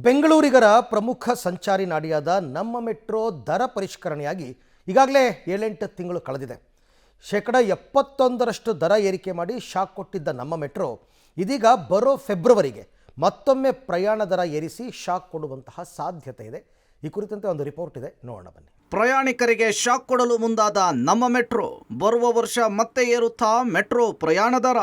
ಬೆಂಗಳೂರಿಗರ ಪ್ರಮುಖ ಸಂಚಾರಿ ನಾಡಿಯಾದ ನಮ್ಮ ಮೆಟ್ರೋ ದರ ಪರಿಷ್ಕರಣೆಯಾಗಿ ಈಗಾಗಲೇ 7-8 ತಿಂಗಳು ಕಳೆದಿದೆ. 71% ದರ ಏರಿಕೆ ಮಾಡಿ ಶಾಕ್ ಕೊಟ್ಟಿದ್ದ ನಮ್ಮ ಮೆಟ್ರೋ ಇದೀಗ ಬರೋ ಫೆಬ್ರವರಿಗೆ ಮತ್ತೊಮ್ಮೆ ಪ್ರಯಾಣ ದರ ಏರಿಸಿ ಶಾಕ್ ಕೊಡುವಂತಹ ಸಾಧ್ಯತೆ ಇದೆ. ಈ ಕುರಿತಂತೆ ಒಂದು ರಿಪೋರ್ಟ್ ಇದೆ, ನೋಡೋಣ ಬನ್ನಿ. ಪ್ರಯಾಣಿಕರಿಗೆ ಶಾಕ್ ಕೊಡಲು ಮುಂದಾದ ನಮ್ಮ ಮೆಟ್ರೋ ಬರುವ ವರ್ಷ ಮತ್ತೆ ಏರುತ್ತಾ ಮೆಟ್ರೋ ಪ್ರಯಾಣ ದರ.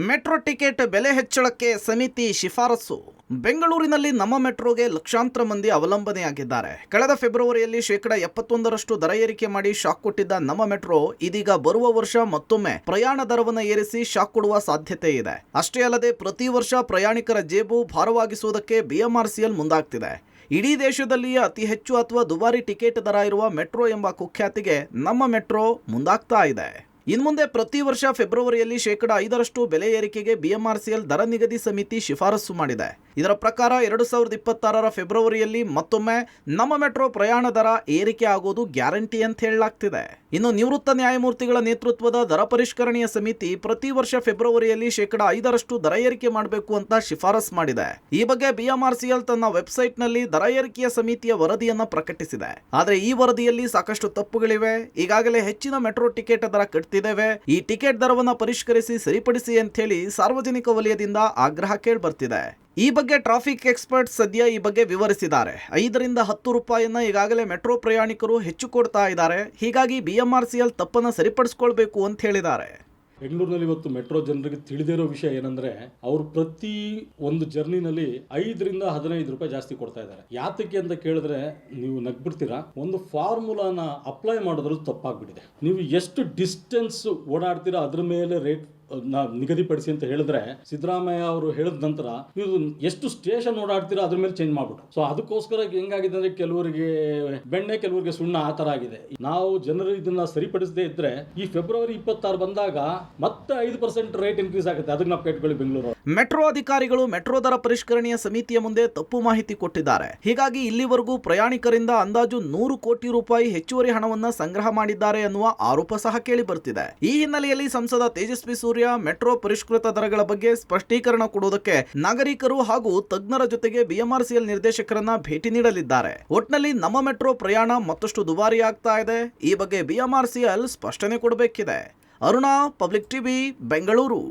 ಮೆಟ್ರೋ ಟಿಕೆಟ್ ಬೆಲೆ ಹೆಚ್ಚಳಕ್ಕೆ ಸಮಿತಿ ಶಿಫಾರಸು. ಬೆಂಗಳೂರಿನಲ್ಲಿ ನಮ್ಮ ಮೆಟ್ರೋಗೆ ಲಕ್ಷಾಂತರ ಮಂದಿ ಅವಲಂಬನೆಯಾಗಿದ್ದಾರೆ. ಕಳೆದ ಫೆಬ್ರವರಿಯಲ್ಲಿ 71% ದರ ಏರಿಕೆ ಮಾಡಿ ಶಾಕ್ ಕೊಟ್ಟಿದ್ದ ನಮ್ಮ ಮೆಟ್ರೋ ಇದೀಗ ಬರುವ ವರ್ಷ ಮತ್ತೊಮ್ಮೆ ಪ್ರಯಾಣ ದರವನ್ನು ಏರಿಸಿ ಶಾಕ್ ಕೊಡುವ ಸಾಧ್ಯತೆ ಇದೆ. ಅಷ್ಟೇ ಅಲ್ಲದೆ ಪ್ರತಿ ವರ್ಷ ಪ್ರಯಾಣಿಕರ ಜೇಬು ಭಾರವಾಗಿಸುವುದಕ್ಕೆ ಬಿಎಂಆರ್ಸಿಎಲ್ ಮುಂದಾಗ್ತಿದೆ. ಇಡೀ ದೇಶದಲ್ಲಿಯೇ ಅತಿ ಹೆಚ್ಚು ಅಥವಾ ದುಬಾರಿ ಟಿಕೆಟ್ ದರ ಇರುವ ಮೆಟ್ರೋ ಎಂಬ ಕುಖ್ಯಾತಿಗೆ ನಮ್ಮ ಮೆಟ್ರೋ ಮುಂದಾಗ್ತಾ ಇದೆ. ಇನ್ಮುಂದೆ ಪ್ರತಿ ವರ್ಷ ಫೆಬ್ರವರಿಯಲ್ಲಿ 5% ಬೆಲೆ ಏರಿಕೆಗೆ ಬಿಎಂಆರ್ಸಿಎಲ್ ದರ ನಿಗದಿ ಸಮಿತಿ ಶಿಫಾರಸು ಮಾಡಿದೆ. ಇದರ ಪ್ರಕಾರ 2026ರ ಫೆಬ್ರವರಿಯಲ್ಲಿ ಮತ್ತೊಮ್ಮೆ ನಮ್ಮ ಮೆಟ್ರೋ ಪ್ರಯಾಣ ದರ ಏರಿಕೆ ಆಗೋದು ಗ್ಯಾರಂಟಿ ಅಂತ ಹೇಳಲಾಗ್ತಿದೆ. ಇನ್ನು ನಿವೃತ್ತ ನ್ಯಾಯಮೂರ್ತಿಗಳ ನೇತೃತ್ವದ ದರ ಪರಿಷ್ಕರಣೆಯ ಸಮಿತಿ ಪ್ರತಿ ವರ್ಷ ಫೆಬ್ರವರಿಯಲ್ಲಿ 5% ದರ ಏರಿಕೆ ಮಾಡಬೇಕು ಅಂತ ಶಿಫಾರಸು ಮಾಡಿದೆ. ಈ ಬಗ್ಗೆ ಬಿಎಂಆರ್ಸಿಎಲ್ ತನ್ನ ವೆಬ್ಸೈಟ್ನಲ್ಲಿ ದರ ಏರಿಕೆಯ ಸಮಿತಿಯ ವರದಿಯನ್ನ ಪ್ರಕಟಿಸಿದೆ. ಆದರೆ ಈ ವರದಿಯಲ್ಲಿ ಸಾಕಷ್ಟು ತಪ್ಪುಗಳಿವೆ. ಈಗಾಗಲೇ ಹೆಚ್ಚಿನ ಮೆಟ್ರೋ ಟಿಕೆಟ್ ದರ ಕಟ್ತಿದ್ದೇವೆ, ಈ ಟಿಕೆಟ್ ದರವನ್ನು ಪರಿಷ್ಕರಿಸಿ ಸರಿಪಡಿಸಿ ಅಂತ ಹೇಳಿ ಸಾರ್ವಜನಿಕ ವಲಯದಿಂದ ಆಗ್ರಹ ಕೇಳಿಬರ್ತಿದೆ. ಈ ಬಗ್ಗೆ ಟ್ರಾಫಿಕ್ ಎಕ್ಸ್ಪರ್ಟ್ ಸದ್ಯ ಈ ಬಗ್ಗೆ ವಿವರಿಸಿದ್ದಾರೆ. 5ರಿಂದ 10 ರೂಪಾಯಿಯನ್ನ ಈಗಾಗಲೇ ಮೆಟ್ರೋ ಪ್ರಯಾಣಿಕರು ಹೆಚ್ಚು ಕೊಡ್ತಾ ಇದ್ದಾರೆ. ಹೀಗಾಗಿ ಬಿಎಂಆರ್ಸಿಎಲ್ ತಪ್ಪನ್ನು ಸರಿಪಡಿಸಿಕೊಳ್ಬೇಕು ಅಂತ ಹೇಳಿದ್ದಾರೆ. ಬೆಂಗಳೂರಿನಲ್ಲಿ ಇವತ್ತು ಮೆಟ್ರೋ ಜನರಿಗೆ ತಿಳಿದಿರೋ ವಿಷಯ ಏನಂದ್ರೆ, ಅವರು ಪ್ರತಿ ಒಂದು ಜರ್ನಿನಲ್ಲಿ 5ರಿಂದ 15 ರೂಪಾಯಿ ಜಾಸ್ತಿ ಕೊಡ್ತಾ ಇದ್ದಾರೆ. ಯಾತಕ್ಕೆ ಅಂತ ಕೇಳಿದ್ರೆ ನೀವು ನಗ್ಬಿಡ್ತೀರಾ. ಒಂದು ಫಾರ್ಮುಲಾನ ಅಪ್ಲೈ ಮಾಡೋದ್ರಲ್ಲಿ ತಪ್ಪಾಗ್ಬಿಟ್ಟಿದೆ. ನೀವು ಎಷ್ಟು ಡಿಸ್ಟೆನ್ಸ್ ಓಡಾಡ್ತೀರಾ ಅದ್ರ ಮೇಲೆ ರೇಟ್ ನಿಗದಿಪಡಿಸಿ ಅಂತ ಹೇಳಿದ್ರೆ, ಸಿದ್ದರಾಮಯ್ಯ ಅವರು ಹೇಳಿದ ನಂತರ ನೀವು ಎಷ್ಟು ಸ್ಟೇಷನ್ ಓಡಾಡ್ತೀರಾ ಅದ್ರ ಮೇಲೆ ಚೇಂಜ್ ಮಾಡ್ಬಿಟ್ಟು. ಸೊ ಅದಕ್ಕೋಸ್ಕರ ಹೆಂಗಾಗಿದೆ ಅಂದ್ರೆ, ಕೆಲವರಿಗೆ ಬೆಣ್ಣೆ ಕೆಲವರಿಗೆ ಸುಣ್ಣ ಆ ತರ ಆಗಿದೆ. ನಾವು ಜನರು ಇದನ್ನ ಸರಿಪಡಿಸದೇ ಇದ್ರೆ ಈ ಫೆಬ್ರವರಿ 26 ಬಂದಾಗ ಮತ್ತೆ 5% ರೇಟ್ ಇನ್ಕ್ರೀಸ್ ಆಗುತ್ತೆ. ಅದಕ್ಕೆ ನಾವು ಕೇಟ್ಕೊಳ್ಳಿ ಬೆಂಗಳೂರು. ಮೆಟ್ರೋ ಅಧಿಕಾರಿಗಳು ಮೆಟ್ರೋ ದರ ಪರಿಷ್ಕರಣೆಯ ಸಮಿತಿಯ ಮುಂದೆ ತಪ್ಪು ಮಾಹಿತಿ ಕೊಟ್ಟಿದ್ದಾರೆ. ಹೀಗಾಗಿ ಇಲ್ಲಿವರೆಗೂ ಪ್ರಯಾಣಿಕರಿಂದ ಅಂದಾಜು 100 ಕೋಟಿ ರೂಪಾಯಿ ಹೆಚ್ಚುವರಿ ಹಣವನ್ನ ಸಂಗ್ರಹ ಮಾಡಿದ್ದಾರೆ ಅನ್ನುವ ಆರೋಪ ಸಹ ಕೇಳಿ ಬರ್ತಿದೆ. ಈ ಹಿನ್ನೆಲೆಯಲ್ಲಿ ಸಂಸದ ತೇಜಸ್ವಿ ಸೂರ್ಯ ಮೆಟ್ರೋ ಪರಿಷ್ಕೃತ ದರಗಳ ಬಗ್ಗೆ ಸ್ಪಷ್ಟೀಕರಣ ಕೊಡುವುದಕ್ಕೆ ನಾಗರಿಕರು ಹಾಗೂ ತಜ್ಞರ ಜೊತೆಗೆ ಬಿಎಂಆರ್ಸಿಎಲ್ ನಿರ್ದೇಶಕರನ್ನ ಭೇಟಿ ನೀಡಲಿದ್ದಾರೆ. ಒಟ್ನಲ್ಲಿ ನಮ್ಮ ಮೆಟ್ರೋ ಪ್ರಯಾಣ ಮತ್ತಷ್ಟು ದುಬಾರಿ ಆಗ್ತಾ ಇದೆ. ಈ ಬಗ್ಗೆ ಬಿಎಂಆರ್ಸಿಎಲ್ ಸ್ಪಷ್ಟನೆ ಕೊಡಬೇಕಿದೆ. Aruna, public TV, Bengaluru.